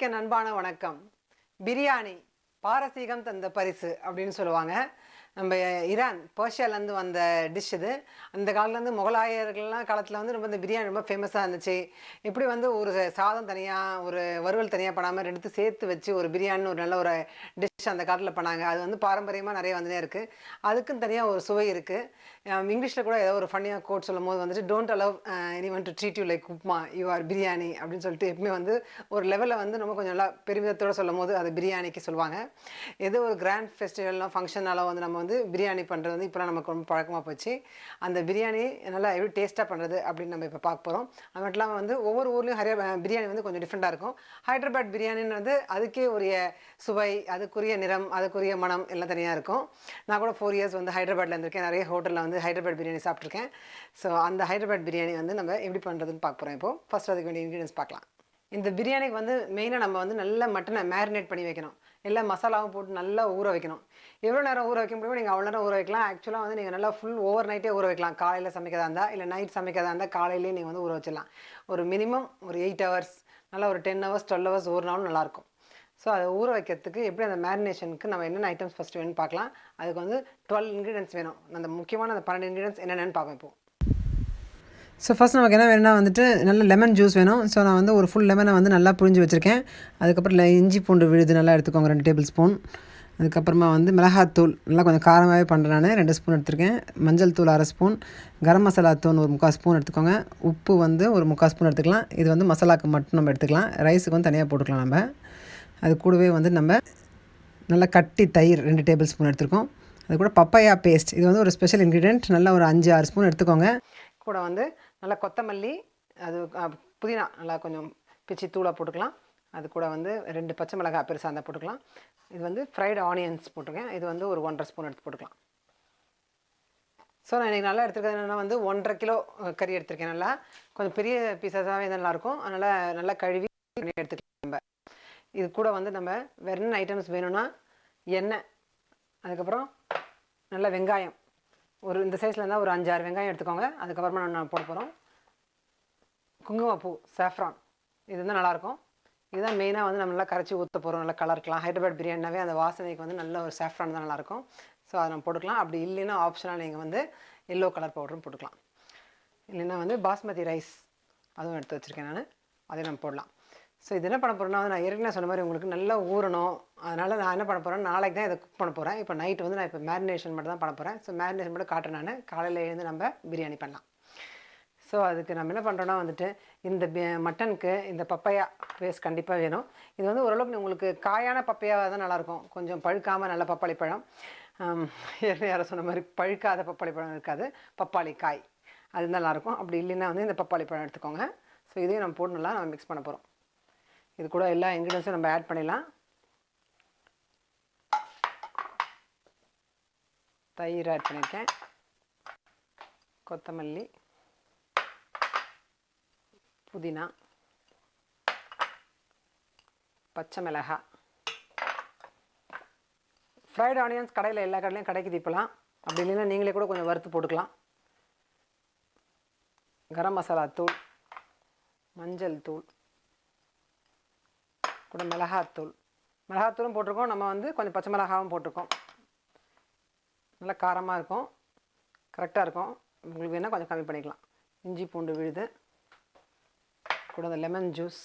அனைவருக்கு என் அன்பான வணக்கம். பிரியாணி பாரசீகம் தந்த பரிசு அப்படின்னு சொல்லுவாங்க. நம்ம ஈரான் பர்ஷியாலேருந்து வந்த டிஷ் இது. அந்த காலத்துலேருந்து முகலாயர்கள்லாம் காலத்தில் வந்து ரொம்ப இந்த பிரியாணி ரொம்ப ஃபேமஸாக இருந்துச்சு. இப்படி வந்து ஒரு சாதம் தனியாக ஒரு வறுவல் தனியாக பண்ணாமல் ரெண்டுத்து சேர்த்து வச்சு ஒரு பிரியாணின்னு ஒரு நல்ல ஒரு டிஷ் அந்த காலத்தில் பண்ணாங்க. அது வந்து பாரம்பரியமாக நிறைய வந்துனே இருக்குது. அதுக்கும் தனியாக ஒரு சுவை இருக்குது. இங்கிலீஷில் கூட ஏதோ ஒரு ஃபன்னியாக கோட் சொல்லும் போது வந்துட்டு don't allow anyone to treat you like upma you are biryani அப்படின்னு சொல்லிட்டு எப்பவுமே வந்து ஒரு லெவலில் வந்து நம்ம கொஞ்சம் நல்லா பெருமிதத்தோடு சொல்லும் போது அது பிரியாணிக்கு சொல்லுவாங்க. ஏதோ ஒரு கிராண்ட் ஃபெஸ்டிவல்லாம் ஃபங்க்ஷனாலும் வந்து நம்ம வந்து பிரியாணி பண்ணுறது வந்து இப்போலாம் நமக்கு ரொம்ப பழக்கமாக போச்சு. அந்த பிரியாணி நல்லா எப்படி டேஸ்ட்டாக பண்ணுறது அப்படின்னு நம்ம இப்போ பார்க்க போகிறோம். அது மட்டும் இல்லாமல் வந்து ஒவ்வொரு ஊர்லேயும் பிரியாணி வந்து கொஞ்சம் டிஃப்ரெண்ட்டாக இருக்கும். ஹைதராபாத் பிரியாணின்னு வந்து அதுக்கே உரிய சுவை, அதுக்குரிய நிறம், அதுக்குரிய மனம் எல்லாம் தனியாக இருக்கும். நான் கூட 4 இயர்ஸ் வந்து ஹைதராபாத்தில் இருந்திருக்கேன். நிறைய ஹோட்டலில் வந்து ஹைதராபாத் பிரியாணி சாப்பிட்ருக்கேன். ஸோ அந்த ஹைதராபாத் பிரியாணி வந்து நம்ம எப்படி பண்ணுறதுன்னு பார்க்க போகிறோம். இப்போது ஃபஸ்ட் அதுக்கு வேண்டிய இன்க்ரீடியன்ஸ் பார்க்கலாம். இந்த பிரியாணிக்கு வந்து மெயினாக நம்ம வந்து நல்லா மட்டனை மேரினேட் பண்ணி வைக்கணும். எல்லா மசாலாவும் போட்டு நல்லா ஊற வைக்கணும். எவ்வளோ நேரம் ஊற வைக்க முடியுமோ நீங்கள் அவ்வளோ நேரம் ஊற வைக்கலாம். ஆக்சுவலாக வந்து நீங்கள் நல்லா ஃபுல் ஓவர் நைட்டே ஊற வைக்கலாம். காலையில் சமைக்கிறதா இருந்தால் இல்லை நைட் சமைக்கிறதா இருந்தால் காலையிலேயே நீங்கள் வந்து ஊற வச்சிடலாம். ஒரு மினிமம் ஒரு 8 ஹவர்ஸ், நல்லா ஒரு 10 ஹவர்ஸ் 12 ஹவர்ஸ் ஊறினாலும் நல்லாயிருக்கும். ஸோ அதை ஊற வைக்கிறதுக்கு எப்படி அந்த மேரினேஷனுக்கு நம்ம என்னென்ன ஐட்டம்ஸ் ஃபஸ்ட்டு வேணும்னு பார்க்கலாம். அதுக்கு வந்து 12 இன்க்ரீடியன்ஸ் வேணும். அந்த முக்கியமான அந்த 12 இன்க்ரீடியன்ஸ் என்னென்னு பார்ப்போம் இப்போ. ஸோ ஃபஸ்ட் நமக்கு என்ன வேணும்னா வந்துட்டு நல்ல லெமன் ஜூஸ் வேணும். ஸோ நான் வந்து ஒரு ஃபுல் லெமனை வந்து நல்லா புழிஞ்சு வச்சுருக்கேன். அதுக்கப்புறம் இஞ்சி பூண்டு விழுது நல்லா எடுத்துக்கோங்க 2 டேபிள் ஸ்பூன். அதுக்கப்புறமா வந்து மிளகாத்தூள் நல்லா கொஞ்சம் காரமாகவே பண்ணுறேன் நான் 2 ஸ்பூன் எடுத்துருக்கேன். மஞ்சள் தூள் 1/2 ஸ்பூன், கரம் மசாலா தூள் ஒரு 3/4 ஸ்பூன் எடுத்துக்கோங்க. உப்பு வந்து ஒரு 3/4 ஸ்பூன் எடுத்துக்கலாம். இது வந்து மசாலாவுக்கு மட்டும் நம்ம எடுத்துக்கலாம். ரைஸுக்கு வந்து தனியாக போட்டுக்கலாம் நம்ம. அது கூடவே வந்து நம்ம நல்லா கட்டி தயிர் 2 டேபிள் ஸ்பூன் எடுத்துருக்கோம். அது கூட பப்பாயா பேஸ்ட், இது வந்து ஒரு ஸ்பெஷல் இன்க்ரீடியன்ட். நல்லா ஒரு 5-6 ஸ்பூன் எடுத்துக்கோங்க. கூட வந்து நல்லா கொத்தமல்லி, அது புதினா நல்லா கொஞ்சம் பிச்சு தூளாக போட்டுக்கலாம். அது கூட வந்து 2 பச்சை மிளகாய் பெருசாக இருந்தால் போட்டுக்கலாம். இது வந்து ஃப்ரைடு ஆனியன்ஸ் போட்டிருக்கேன். இது வந்து ஒரு 1.5 ஸ்பூன் எடுத்து போட்டுக்கலாம். ஸோ நான் இன்றைக்கி நல்லா எடுத்துருக்கிறது என்னென்னா வந்து 1.5 கிலோ கறி எடுத்துருக்கேன். நல்லா கொஞ்சம் பெரிய பீஸஸாகவே நல்லாயிருக்கும். அதனால் நல்லா கழுவி எடுத்துக்கலாம் நம்ம. இது கூட வந்து நம்ம வேறு என்ன ஐட்டம்ஸ் வேணும்னா எண்ணெய், அதுக்கப்புறம் நல்லா வெங்காயம் ஒரு இந்த சைஸில் இருந்தால் ஒரு 5-6 வெங்காயம் எடுத்துக்கோங்க. அதுக்கப்புறமா நான் போட போகிறோம் குங்குமப்பூ, சாஃப்ரான். இது வந்து நல்லாயிருக்கும். இதுதான் மெயினாக வந்து நம்ம நல்லா கரைச்சி ஊற்ற போகிறோம். நல்லா கலருக்கலாம். ஹைதராபாத் பிரியாணினாவே அந்த வாசனைக்கு வந்து நல்ல ஒரு சாஃப்ரான் தான் நல்லாயிருக்கும். ஸோ அதை நம்ம போட்டுக்கலாம். அப்படி இல்லைன்னா ஆப்ஷனாக நீங்கள் வந்து எல்லோ கலர் பவுடரும் போட்டுக்கலாம். இல்லைன்னா வந்து பாஸ்மதி ரைஸ் அதுவும் எடுத்து வச்சுருக்கேன் நான், அதையும் நம்ம போடலாம். ஸோ இது என்ன பண்ண போகிறேன்னா வந்து நான் ஏற்கனவே சொன்ன மாதிரி உங்களுக்கு நல்லா ஊறணும். அதனால் நான் என்ன பண்ண போகிறேன், நாளைக்கு தான் இதை குக் பண்ண போகிறேன். இப்போ நைட் வந்து நான் இப்போ மேரினேஷன் மட்டும் தான் பண்ண போகிறேன். ஸோ மேரினேஷன் மட்டும் காட்டுறேன் நான். காலையில் எழுந்து நம்ம பிரியாணி பண்ணலாம். ஸோ அதுக்கு நம்ம என்ன பண்ணுறோன்னா வந்துட்டு இந்த மட்டனுக்கு இந்த பப்பையா பேஸ்ட் கண்டிப்பாக வேணும். இது வந்து ஓரளவுக்கு உங்களுக்கு காயான பப்பையாவாக தான் நல்லாயிருக்கும். கொஞ்சம் பழுக்காமல் நல்ல பப்பாளி பழம், யாரும் சொன்ன மாதிரி பழுக்காத பப்பாளி பழம் இருக்காது, பப்பாளி காய் அது நல்லாயிருக்கும். அப்படி இல்லைன்னா வந்து இந்த பப்பாளி பழம் எடுத்துக்கோங்க. ஸோ இதையும் நம்ம போட்டு நல்லா நம்ம மிக்ஸ் பண்ண போகிறோம். இது கூட எல்லா இன்க்ரீடியன்ஸும் நம்ம ஆட் பண்ணிடலாம். தயிர் ஆட் பண்ணியிருக்கேன், கொத்தமல்லி, புதினா, பச்சை மிளகாய், ஃப்ரைடு ஆனியன்ஸ் கடையில் எல்லா கடையிலையும் கிடைக்குது இப்போலாம். அப்படி இல்லைன்னா நீங்களே கூட கொஞ்சம் வறுத்து போட்டுக்கலாம். கரம் மசாலா தூள், மஞ்சள் தூள், கூட மிளகாத்தூளும் போட்டிருக்கோம். நம்ம வந்து கொஞ்சம் பச்சை மிளகாவும் போட்டிருக்கோம். நல்லா காரமாக இருக்கும், கரெக்டாக இருக்கும். உங்களுக்கு வேணால் கொஞ்சம் கம்மி பண்ணிக்கலாம். இஞ்சி பூண்டு விழுது, கூட அந்த லெமன் ஜூஸ்,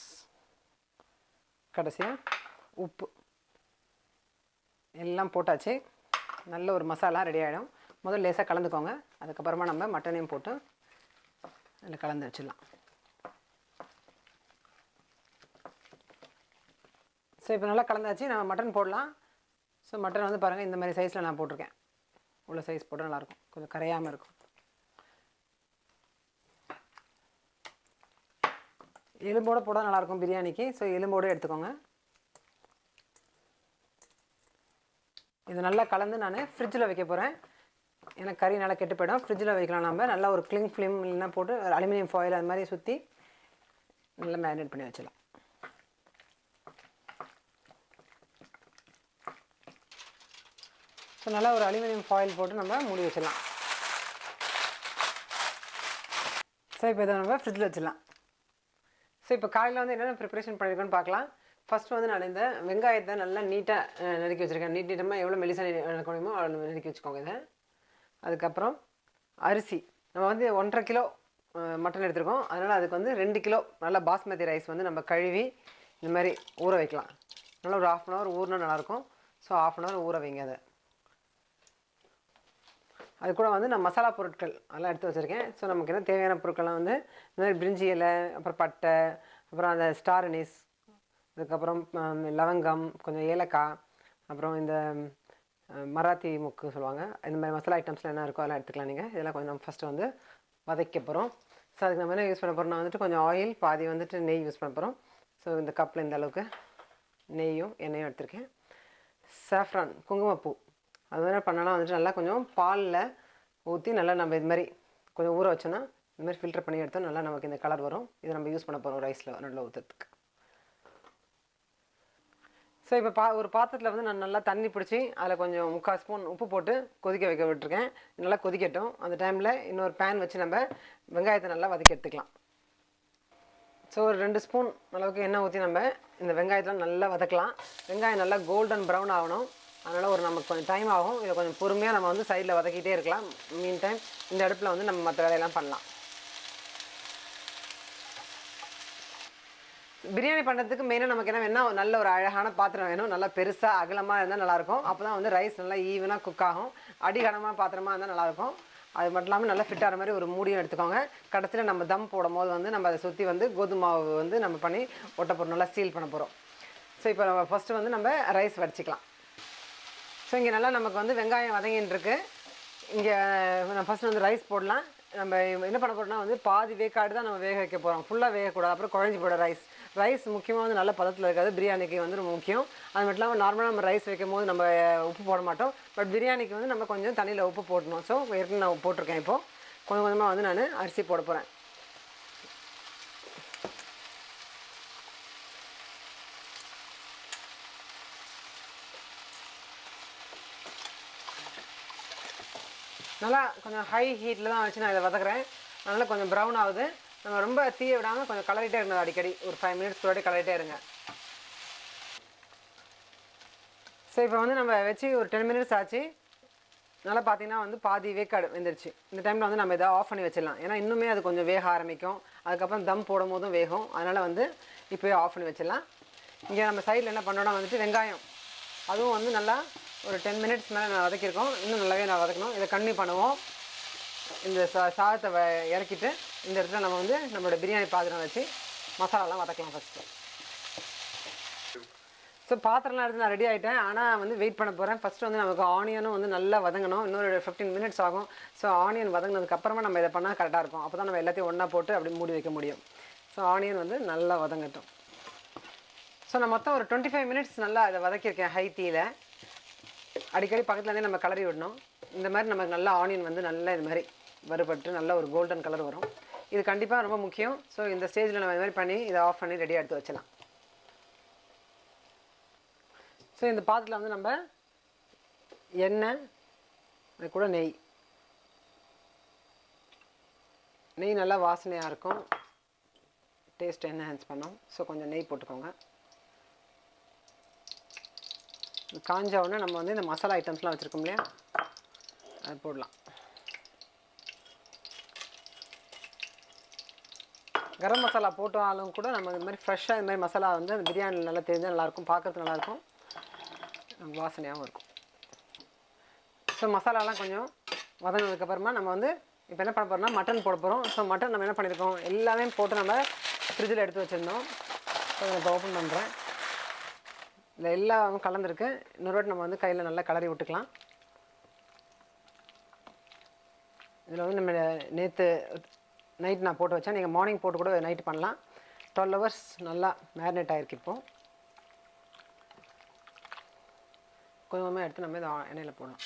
கடைசியாக உப்பு எல்லாம் போட்டாச்சு. நல்ல ஒரு மசாலா ரெடி ஆகிடும். முதல்ல லேசாக கலந்துக்கோங்க. அதுக்கப்புறமா நம்ம மட்டனையும் போட்டு அதில் கலந்து வச்சிடலாம். ஸோ இப்போ நல்லா கலந்தாச்சு. நம்ம மட்டன் போடலாம். ஸோ மட்டன் வந்து பாருங்கள் இந்த மாதிரி சைஸில் நான் போட்டிருக்கேன். உள்ள சைஸ் போட்டு நல்லாயிருக்கும், கொஞ்சம் கரையாமல் இருக்கும். எலும்போடு போட நல்லாயிருக்கும் பிரியாணிக்கு. ஸோ எலும்போடு எடுத்துக்கோங்க. இது நல்லா கலந்து நான் ஃப்ரிட்ஜில் வைக்க போகிறேன். ஏன்னா கறி நல்லா கெட்டு போய்டும். ஃப்ரிட்ஜில் வைக்கலாம். நம்ம நல்லா ஒரு கிளிங் ஃபிலிம் இல்லைன்னா போட்டு அலுமினியம் ஃபாயில் அது மாதிரி சுற்றி நல்லா மேரினேட் பண்ணி வச்சிடலாம். ஸோ நல்லா ஒரு அலுமினியம் ஃபாயில் போட்டு நம்ம மூடி வச்சிடலாம். ஸோ இப்போ இதை நம்ம ஃப்ரிட்ஜில் வச்சிடலாம். ஸோ இப்போ காலையில் வந்து என்னென்ன ப்ரிப்பரேஷன் பண்ணியிருக்கோன்னு பார்க்கலாம். ஃபஸ்ட்டு வந்து நான் இந்த வெங்காயத்தை நல்லா நீட்டாக நறுக்கி வச்சுருக்கேன். நீட்டமாக எவ்வளோ மெலிசா நறுக்க முடியுமோ அவ்வளோ நறுக்கி வச்சுக்கோங்க இதை. அதுக்கப்புறம் அரிசி நம்ம வந்து 1.5 கிலோ மட்டன் எடுத்துருக்கோம். அதனால் அதுக்கு வந்து 2 கிலோ நல்லா பாஸ்மதி ரைஸ் வந்து நம்ம கழுவி இந்த மாதிரி ஊற வைக்கலாம். நல்லா ஒரு 1/2 hour ஊறினா நல்லாயிருக்கும். ஸோ 1/2 hour ஊற வைங்க அதை. அது கூட வந்து நான் மசாலா பொருட்கள் அதெல்லாம் எடுத்து வச்சுருக்கேன். ஸோ நமக்கு என்ன தேவையான பொருட்கள்லாம் வந்து இந்த மாதிரி பிரிஞ்சி இலை, அப்புறம் பட்டை, அப்புறம் அந்த ஸ்டார் அனீஸ், அதுக்கப்புறம் லவங்கம், கொஞ்சம் ஏலக்காய், அப்புறம் இந்த மராத்தி முக்கு சொல்லுவாங்க. இந்த மாதிரி மசாலா ஐட்டம்ஸ்லாம் என்ன இருக்கோ அதெல்லாம் எடுத்துக்கலாம் நீங்கள். இதெல்லாம் கொஞ்சம் நம்ம ஃபஸ்ட்டு வந்து வதக்க போகிறோம். ஸோ அதுக்கு நம்ம என்ன யூஸ் பண்ண போகிறோம்னா வந்துட்டு கொஞ்சம் ஆயில், பாதி வந்துட்டு நெய் யூஸ் பண்ண போகிறோம். ஸோ இந்த கப்பில் இந்த அளவுக்கு நெய்யும் எண்ணெயும் எடுத்திருக்கேன். சாஃப்ரான் குங்குமப்பூ அது மாதிரி பண்ணலாம் வந்துட்டு நல்லா கொஞ்சம் பாலில் ஊற்றி நல்லா நம்ம இது மாதிரி கொஞ்சம் ஊற வச்சோன்னா இந்த மாதிரி ஃபில்டர் பண்ணி எடுத்தால் நல்லா நமக்கு இந்த கலர் வரும். இதை நம்ம யூஸ் பண்ண போகிறோம் ரைஸில் நல்லா ஊற்றுறதுக்கு. ஸோ இப்போ ஒரு பாத்திரத்தில் வந்து நான் நல்லா தண்ணி பிடிச்சி அதில் கொஞ்சம் 3/4 ஸ்பூன் உப்பு போட்டு கொதிக்க வைக்க விட்டுருக்கேன். நல்லா கொதிக்கட்டும். அந்த டைமில் இன்னொரு பேன் வச்சு நம்ம வெங்காயத்தை நல்லா வதக்கி எடுத்துக்கலாம். ஸோ ஒரு 2 ஸ்பூன் அளவுக்கு எண்ணெய் ஊற்றி நம்ம இந்த வெங்காயத்தில் நல்லா வதக்கலாம். வெங்காயம் நல்லா கோல்டன் ப்ரௌன் ஆகணும். அதனால் நமக்கு கொஞ்சம் டைம் ஆகும். இதை கொஞ்சம் பொறுமையாக நம்ம வந்து சைடில் வதக்கிட்டே இருக்கலாம். மீன் டைம் இந்த அடுப்பில் வந்து நம்ம மற்ற வேலையெல்லாம் பண்ணலாம். பிரியாணி பண்ணுறதுக்கு மெயினாக நமக்கு என்ன வேணும்னா நல்ல ஒரு அழகான பாத்திரம் வேணும். நல்லா பெருசாக அகலமாக இருந்தால் நல்லாயிருக்கும். அப்போ தான் வந்து ரைஸ் நல்லா ஈவனாக குக் ஆகும். அடிகனமான பாத்திரமாக இருந்தால் நல்லாயிருக்கும். அது மட்டும் இல்லாமல் நல்லா ஃபிட்டாகிற மாதிரி ஒரு மூடியும் எடுத்துக்கோங்க. கடைசியில் நம்ம தம் போடும் போது வந்து நம்ம அதை சுற்றி வந்து கோதுமை மாவு வந்து நம்ம பண்ணி ஒட்ட போகிறோம், நல்லா சீல் பண்ண போகிறோம். ஸோ இப்போ நம்ம ஃபஸ்ட்டு வந்து நம்ம ரைஸ் வடிச்சிக்கலாம். ஸோ இங்கே நல்லா நமக்கு வந்து வெங்காயம் வதங்கின்னு இருக்கு. இங்கே நம்ம ஃபஸ்ட்டு வந்து ரைஸ் போடலாம். நம்ம என்ன பண்ண போகிறோம்னா வந்து பாதி வேக்காடு தான் நம்ம வேக வைக்க போகிறோம். ஃபுல்லாக வேகக்கூடாது, அப்புறம் குழஞ்சி போட ரைஸ் முக்கியமாக வந்து நல்ல பதத்தில் இருக்காது. பிரியாணிக்கு வந்து ரொம்ப முக்கியம். அது மட்டும் இல்லாமல் நார்மலாக நம்ம ரைஸ் வைக்கும் போது நம்ம உப்பு போட மாட்டோம். பட் பிரியாணிக்கு வந்து நம்ம கொஞ்சம் தண்ணியில் உப்பு போடணும். ஸோ ஏற்கனவே நான் போட்டிருக்கேன். இப்போது கொஞ்சம் கொஞ்சமாக வந்து நான் அரிசி போட போகிறேன். நல்லா கொஞ்சம் ஹை ஹீட்டில் தான் வச்சு நான் இதை வதக்குறேன். அதனால் கொஞ்சம் ப்ரௌன் ஆகுது. நம்ம ரொம்ப தீய விடாமல் கொஞ்சம் கலரிட்டே இருந்தது. அடிக்கடி ஒரு 5 minutes கூட கலரிட்டே இருங்க. ஸோ இப்போ வந்து நம்ம வச்சு ஒரு 10 minutes ஆச்சு. நல்லா பார்த்தீங்கன்னா வந்து பாதி வேக்காடு வெந்துருச்சு. இந்த டைமில் வந்து நம்ம இதை ஆஃப் பண்ணி வச்சிடலாம். ஏன்னா இன்னுமே அது கொஞ்சம் வேக ஆரம்பிக்கும். அதுக்கப்புறம் தம் போடும் போதும் வேகும். அதனால் வந்து இப்போயே ஆஃப் பண்ணி வச்சிடலாம். இங்கே நம்ம சைடில் என்ன பண்ணோன்னா வந்துட்டு வெங்காயம் அதுவும் வந்து நல்லா ஒரு 10 minutes மேலே நான் வதக்கியிருக்கோம். இன்னும் நல்லாவே நான் வதக்கணும். இதை கண்டினியூ பண்ணுவோம். இந்த சாதத்தை இறக்கிட்டு இந்த இடத்துல நம்ம வந்து நம்மளோட பிரியாணி பாத்திரம் வச்சு மசாலாலாம் வதக்கலாம் ஃபஸ்ட்டு. ஸோ பாத்திரம்லாம் எடுத்து நான் ரெடி ஆகிட்டேன். ஆனால் வந்து வெயிட் பண்ண போகிறேன். ஃபஸ்ட்டு வந்து நமக்கு ஆனியனும் வந்து நல்லா வதங்கணும். இன்னொரு 15 minutes ஆகும். ஸோ ஆனியன் வதங்கினதுக்கப்புறமா நம்ம இதை பண்ணால் கரெக்டாக இருக்கும். அப்போ தான் நம்ம எல்லாத்தையும் ஒன்றா போட்டு அப்படி மூடி வைக்க முடியும். ஸோ ஆனியன் வந்து நல்லா வதங்கட்டும். ஸோ நான் மொத்தம் ஒரு 25 minutes நல்லா அதை வதக்கியிருக்கேன் ஹை தீயில். அடிக்கடி பக்கத்துலேருந்தே நம்ம கலரி விடணும். இந்த மாதிரி நமக்கு நல்லா ஆனியன் வந்து நல்லா இது மாதிரி வறுபட்டு நல்ல ஒரு கோல்டன் கலர் வரும். இது கண்டிப்பாக ரொம்ப முக்கியம். ஸோ இந்த ஸ்டேஜில் நம்ம இது மாதிரி பண்ணி இதை ஆஃப் பண்ணி ரெடியாக எடுத்து வச்சலாம். ஸோ இந்த பாத்திரத்தில் வந்து நம்ம எண்ணெய், அது கூட நெய் நல்லா வாசனையாக இருக்கும். டேஸ்ட் என்ஹான்ஸ் பண்ணோம். ஸோ கொஞ்சம் நெய் போட்டுக்கோங்க. காஞ்ச உடனே நம்ம வந்து இந்த மசாலா ஐட்டம்ஸ்லாம் வச்சுருக்கோம் இல்லையா, அது போடலாம். கரம் மசாலா போட்டாலும் கூட நம்ம இந்த மாதிரி ஃப்ரெஷ்ஷாக இந்த மாதிரி மசாலா வந்து அந்த பிரியாணியில் நல்லா தெரிஞ்சால் நல்லாயிருக்கும். பார்க்கறதுக்கு நல்லாயிருக்கும், வாசனையாகவும் இருக்கும். ஸோ மசாலாலாம் கொஞ்சம் வதங்கினதுக்கப்புறமா நம்ம வந்து இப்போ என்ன பண்ண போகிறோம்னா மட்டன் போட போகிறோம். ஸோ மட்டன் நம்ம என்ன பண்ணியிருக்கோம், எல்லாமே போட்டு நம்ம ஃப்ரிட்ஜில் எடுத்து வச்சுருந்தோம். ஸோ இப்போ ஓப்பன் பண்ணுறேன். இதில் எல்லாம் கலந்துருக்கு. இன்னொரு வாட்டி நம்ம வந்து கையில் நல்லா கலரி விட்டுக்கலாம். இதில் வந்து நம்ம நேற்று நைட் நான் போட்டு வச்சேன். நீங்கள் மார்னிங் போட்டு கூட நைட்டு பண்ணலாம். 12 hours நல்லா மேரினேட் ஆகிருக்கு. இப்போது கொஞ்சமாக எடுத்து நம்ம இதை எண்ணெயில் போடலாம்.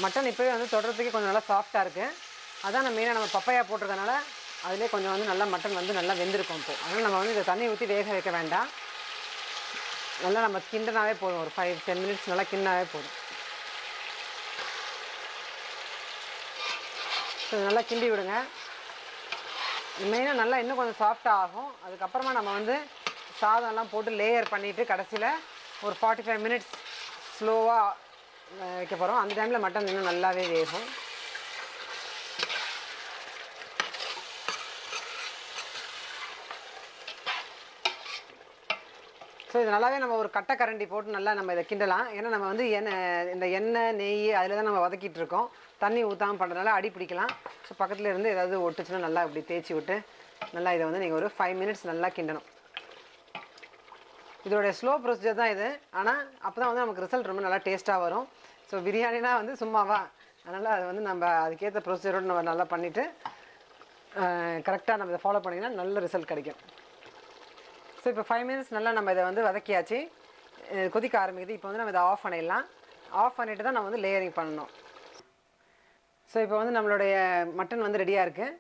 மட்டன் இப்போவே வந்து தொடர்றதுக்கே கொஞ்சம் நல்லா சாஃப்டாக இருக்குது. அதான் நம்ம மெயினாக நம்ம பப்பையா போட்டிருக்கனால அதிலே கொஞ்சம் வந்து நல்லா மட்டன் வந்து நல்லா வெந்திருக்கும். இப்போது அதனால் நம்ம வந்து இதை தண்ணி ஊற்றி வேக வைக்க வேண்டாம். நல்லா நம்ம கிண்டனாவே போதும். ஒரு 5-10 minutes நல்லா கிண்டாவே போதும். ஸோ நல்லா கிண்டி விடுங்க. மெயினாக நல்லா இன்னும் கொஞ்சம் சாஃப்டாக ஆகும். அதுக்கப்புறமா நம்ம வந்து சாதம்லாம் போட்டு லேயர் பண்ணிவிட்டு கடைசியில் ஒரு 45 மினிட்ஸ் ஸ்லோவாக வைக்க போகிறோம். அந்த டைமில் மட்டன் இன்னும் நல்லாவே வேகும். ஸோ இது நல்லாவே நம்ம ஒரு கட்டை கரண்டி போட்டு நல்லா நம்ம இதை கிண்டலாம். ஏன்னா நம்ம வந்து இந்த எண்ணெய் நெய் அதில் தான் நம்ம வதக்கிட்டு இருக்கோம். தண்ணி ஊற்றாமல் பண்ணுறதுனால அடி பிடிக்கலாம். ஸோ பக்கத்தில் இருந்து ஏதாவது ஒட்டுச்சுன்னா நல்லா இப்படி தேய்ச்சி விட்டு நல்லா இதை வந்து நீங்கள் ஒரு 5 மினிட்ஸ் நல்லா கிண்டணும். இதோடைய ஸ்லோ ப்ரொசீஜர் தான் இது. ஆனால் அப்போ தான் வந்து நமக்கு ரிசல்ட் ரொம்ப நல்லா டேஸ்ட்டாக வரும். ஸோ பிரியாணினா வந்து சும்மாவா, அதனால் அது வந்து நம்ம அதுக்கேற்ற ப்ரொசீஜரோடு நம்ம நல்லா பண்ணிவிட்டு கரெக்டாக நம்ம இதை ஃபாலோ பண்ணிங்கன்னா நல்ல ரிசல்ட் கிடைக்கும். ஸோ இப்போ 5 மினிட்ஸ் நல்லா நம்ம இதை வந்து வதக்கியாச்சு. கொதிக்க ஆரம்பிக்குது. இப்போ வந்து நம்ம இதை ஆஃப் பண்ணிடலாம். ஆஃப் பண்ணிவிட்டு தான் நம்ம வந்து லேயரிங் பண்ணணும். ஸோ இப்போ வந்து நம்மளுடைய மட்டன் வந்து ரெடியாக இருக்குது.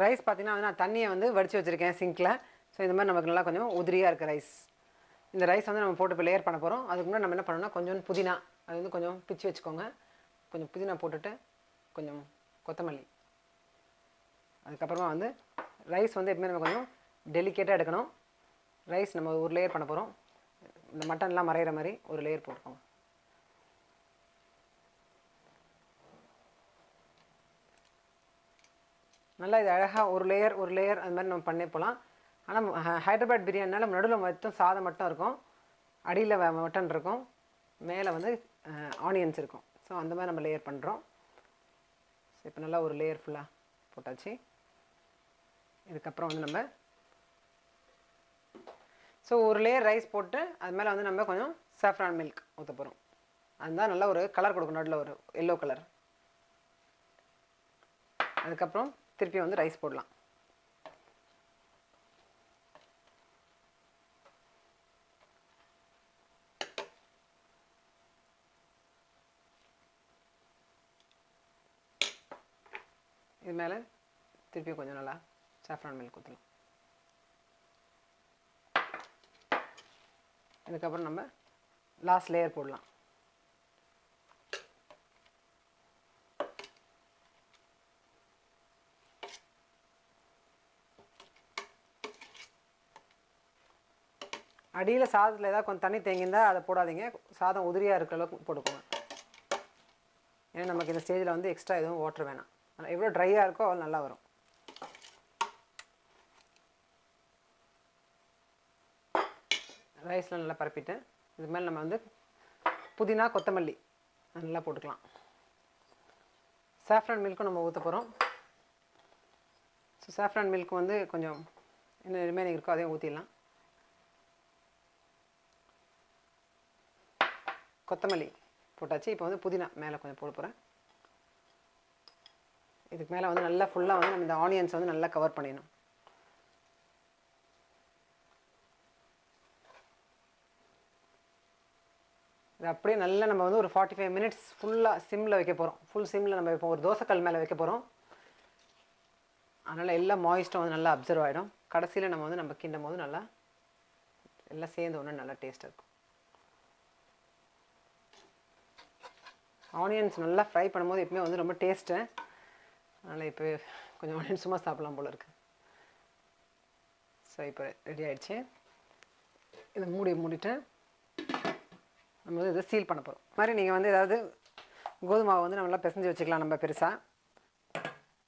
ரைஸ் பார்த்திங்கன்னா வந்து நான் தண்ணியை வந்து வடித்து வச்சுருக்கேன் சிங்கில். ஸோ இந்த மாதிரி நமக்கு நல்லா கொஞ்சம் உதிரியாக இருக்குது ரைஸ். இந்த ரைஸ் வந்து நம்ம போட்டு இப்போ லேயர் பண்ண போகிறோம். அதுக்கு முன்னாடி நம்ம என்ன பண்ணணும்னா கொஞ்சம் புதினா அது வந்து கொஞ்சம் பிச்சு வச்சுக்கோங்க. கொஞ்சம் புதினா போட்டுட்டு கொஞ்சம் கொத்தமல்லி, அதுக்கப்புறமா வந்து ரைஸ் வந்து எப்பவுமே நம்ம கொஞ்சம் டெலிகேட்டாக எடுக்கணும். ரைஸ் நம்ம ஒரு லேயர் பண்ண போகிறோம். இந்த மட்டன்லாம் மறையிற மாதிரி ஒரு லேயர் போட்டுக்கோங்க. நல்லா இது அழகாக ஒரு லேயர் அது மாதிரி நம்ம பண்ணி போகலாம். ஆனால் ஹைதராபாத் பிரியாணினால நடுவில் மட்டும் சாதம் மட்டும் இருக்கும், அடியில் மட்டன் இருக்கும், மேலே வந்து ஆனியன்ஸ் இருக்கும். ஸோ அந்த மாதிரி நம்ம லேயர் பண்ணுறோம். ஸோ இப்போ நல்லா ஒரு லேயர் ஃபுல்லாக போட்டாச்சு. இதுக்கப்புறம் வந்து நம்ம ஸோ ஒரு லேயர் ரைஸ் போட்டு அது மேலே வந்து நம்ம கொஞ்சம் சாஃப்ரான் மில்க் ஊற்ற போகிறோம். அதுதான் நல்லா ஒரு கலர் கொடுக்கும், நடுவில் ஒரு எல்லோ கலர். அதுக்கப்புறம் திருப்பி வந்து ரைஸ் போடலாம். இது மேலே திருப்பி கொஞ்சம் நல்லா சாஃப்ரான் மில்க் ஊற்றலாம். இதுக்கப்புறம் நம்ம லாஸ்ட் லேயர் போடலாம். அடியில் சாதத்தில் ஏதாவது கொஞ்சம் தண்ணி தேங்கியிருந்தால் அதை போடாதீங்க. சாதம் உதிரியாக இருக்கிற அளவுக்கு போட்டுக்கோங்க. ஏன்னா நமக்கு இந்த ஸ்டேஜில் வந்து எக்ஸ்ட்ரா எதுவும் வாட்டர் வேணாம். ஆனால் எவ்வளோ ட்ரையாக இருக்கோ அவ்வளோ நல்லா வரும். ரைஸ்லாம் நல்லா பரப்பிட்டு இது மேலே நம்ம வந்து புதினா கொத்தமல்லி நல்லா போட்டுக்கலாம். சாஃப்ரான் மில்க்கும் நம்ம ஊற்ற போகிறோம். ஸோ சாஃப்ரான் மில்க் வந்து கொஞ்சம் இன்னும் ரிமைனிங் இருக்கோ அதையும் ஊற்றிடலாம். கொத்தமல்லி போட்டாச்சு. இப்போ வந்து புதினா மேலே கொஞ்சம் போட போகிறேன். இதுக்கு மேலே வந்து நல்லா ஃபுல்லாக வந்து நம்ம இந்த ஆனியன்ஸ் வந்து நல்லா கவர் பண்ணிடணும். இது அப்படியே நல்லா நம்ம வந்து ஒரு 45 மினிட்ஸ் ஃபுல்லாக சிம்மில் வைக்க போகிறோம். ஃபுல் சிம்மில் நம்ம இப்போ ஒரு தோசைக்கல் மேலே வைக்க போகிறோம். அதனால் எல்லா மாய்ஸ்ட்டும் வந்து நல்லா அப்சர்வ் ஆகிடும். கடைசியில் நம்ம வந்து நம்ம கிண்டும் போது நல்லா எல்லாம் சேர்ந்து ஒன்று நல்லா டேஸ்ட்டாக இருக்கும். ஆனியன்ஸ் நல்லா ஃப்ரை பண்ணும்போது எப்பவுமே வந்து ரொம்ப டேஸ்ட்டு. அதனால் இப்போ கொஞ்சம் ஆனியன் சும்மா சாப்பிட்லாம் போல் இருக்குது. ஸோ இப்போ ரெடி ஆகிடுச்சு. இதை மூடிட்டு நம்ம வந்து இதை சீல் பண்ண போகிறோம். மாதிரி நீங்கள் வந்து ஏதாவது கோதுமாவை வந்து நல்லா பிசைஞ்சு வச்சுக்கலாம். நம்ம பெருசாக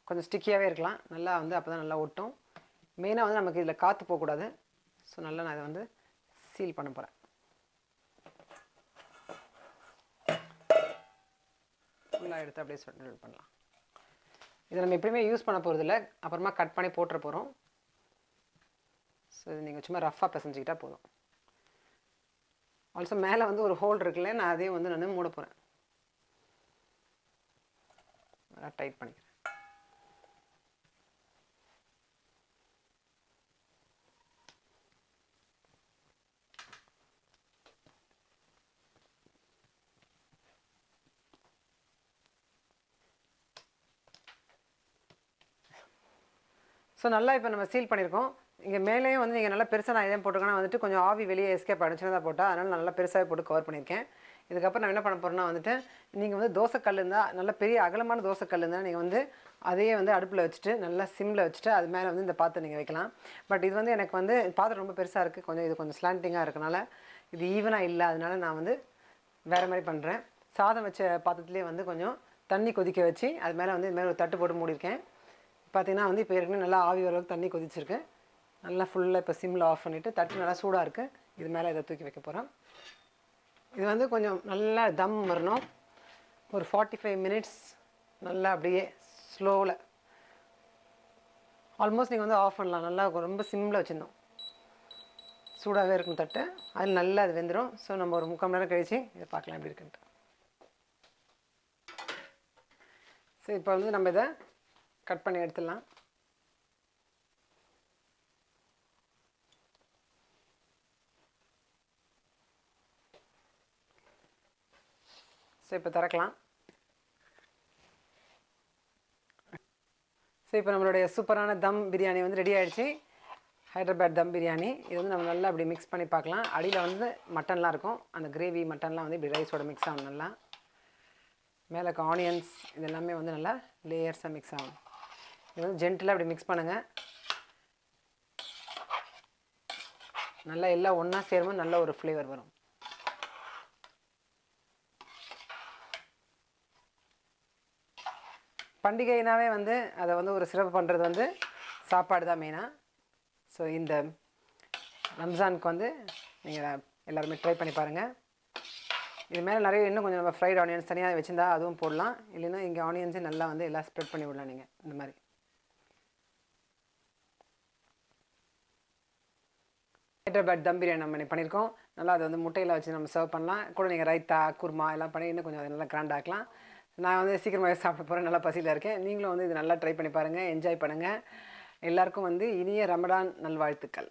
கொஞ்சம் ஸ்டிக்கியாகவே இருக்கலாம். நல்லா வந்து அப்போ தான் நல்லா ஒட்டும். மெயினாக வந்து நமக்கு இதில் காற்று போகக்கூடாது. ஸோ நல்லா நான் இதை வந்து சீல் பண்ண போகிறேன். ஃபுல்லாக எடுத்து அப்படியே சொட்டு பண்ணலாம். இதை நம்ம எப்பயுமே யூஸ் பண்ண போகிறதில்ல, அப்புறமா கட் பண்ணி போட்டுற போகிறோம். ஸோ இது நீங்கள் சும்மா ரஃப்பாக பிசைஞ்சிக்கிட்டால் போதும். ஆல்சோ மேலே வந்து ஒரு ஹோல் இருக்குல்ல, நான் அதையும் வந்து நான் மூட போகிறேன். நல்லா டைட் பண்ணிக்கிறேன். ஸோ நல்லா இப்போ நம்ம சீல் பண்ணியிருக்கோம். இங்கே மேலேயும் வந்து நீங்கள் நல்லா பெருசாக நான் எதையும் போட்டிருக்கேன்னா வந்துட்டு கொஞ்சம் ஆவி வெளியே எஸ்கேப் ஆகிடும் சின்னதாக போட்டால். அதனால் நல்லா பெருசாகவே போட்டு கவர் பண்ணியிருக்கேன். இதுக்கப்புறம் நான் என்ன பண்ண போகிறேன்னா வந்துட்டு, நீங்கள் வந்து தோசைக்கல் இருந்தால், நல்ல பெரிய அகலமான தோசைக்கல் இருந்தால் நீங்கள் வந்து அதையே வந்து அடுப்பில் வச்சுட்டு நல்லா சிம்மில் வச்சுட்டு அது மேலே வந்து இந்த பாத்திரம் நீங்கள் வைக்கலாம். பட் இது வந்து எனக்கு வந்து பாத்திரம் ரொம்ப பெருசாக இருக்குது, கொஞ்சம் இது கொஞ்சம் ஸ்லாண்டிங்காக இருக்கனால இது ஈவனாக இல்லை. அதனால நான் வந்து வேறு மாதிரி பண்ணுறேன். சாதம் வச்ச பாத்திரத்துலேயே வந்து கொஞ்சம் தண்ணி கொதிக்க வச்சு அது மேலே வந்து இது மேலே ஒரு தட்டு போட்டு மூடியிருக்கேன். பார்த்தீங்கன்னா வந்து இப்போ ஏற்கனவே நல்லா ஆவி வரளவுக்கு தண்ணி கொதிச்சிருக்கு. நல்லா ஃபுல்லாக இப்போ சிம்மில் ஆஃப் பண்ணிவிட்டு தட்டு நல்லா சூடாக இருக்குது. இது மேலே இதை தூக்கி வைக்க போகிறேன். இது வந்து கொஞ்சம் நல்லா தம் வரணும். ஒரு 45 மினிட்ஸ் நல்லா அப்படியே ஸ்லோவில், ஆல்மோஸ்ட் நீங்கள் வந்து ஆஃப் பண்ணலாம். நல்லா ரொம்ப சிம்மில் வச்சுருந்தோம், சூடாகவே இருக்கும் தட்டு. அதில் நல்லா அது வெந்துடும். ஸோ நம்ம ஒரு 3/4 மணி நேரம் கழித்து இதை பார்க்கலாம் எப்படி இருக்குன்ட்டு. ஸோ இப்போ வந்து நம்ம இதை கட் பண்ணி எடுத்துடலாம். ஸோ இப்போ திறக்கலாம். ஸோ இப்போ நம்மளுடைய சூப்பரான தம் பிரியாணி வந்து ரெடி ஆகிடுச்சு. ஹைதராபாத் தம் பிரியாணி. இது வந்து நம்ம நல்லா அப்படி மிக்ஸ் பண்ணி பார்க்கலாம். அடியில் வந்து மட்டன்லாம் இருக்கும், அந்த கிரேவி மட்டன்லாம் வந்து இப்படி ரைஸோட மிக்ஸ் ஆகும். நல்லா மேலே இருக்க ஆனியன்ஸ் இது எல்லாமே வந்து நல்லா லேயர்ஸாக மிக்ஸ் ஆகும். இது வந்து ஜென்டிலாக அப்படி மிக்ஸ் பண்ணுங்கள். நல்லா எல்லாம் ஒன்றா சேரும்போது நல்ல ஒரு ஃப்ளேவர் வரும். பண்டிகைனாவே வந்து அதை வந்து ஒரு சிறப்பு பண்ணுறது வந்து சாப்பாடு தான் மெயினாக. ஸோ இந்த ரம்ஜானுக்கு வந்து நீங்கள் எல்லாருமே ட்ரை பண்ணி பாருங்கள். இது மேலே நிறைய இன்னும் கொஞ்சம் நம்ம ஃப்ரைட் ஆனியன்ஸ் தனியாக வச்சுருந்தா அதுவும் போடலாம். இல்லைன்னா இங்கே ஆனியன்ஸே நல்லா வந்து எல்லாம் ஸ்ப்ரெட் பண்ணி விடலாம் நீங்கள் இந்த மாதிரி. ஹைதராபாத் தம் பிரியாணி நம்ம பண்ணியிருக்கோம். நல்லா அதை வந்து முட்டையில் வச்சு நம்ம சர்வ் பண்ணலாம். கூட நீங்கள் ரைத்தா குருமா எல்லாம் பண்ணி இன்னும் கொஞ்சம் அதை நல்லா கிராண்ட் ஆக்கலாம். நான் வந்து சீக்கிரமாகவே சாப்பிட போகிறேன், நல்லா பசியில் இருக்கேன். நீங்களும் வந்து இது நல்லா ட்ரை பண்ணி பாருங்கள், என்ஜாய் பண்ணுங்கள். எல்லாருக்கும் வந்து இனிய ரமடான் நல்வாழ்த்துக்கள்.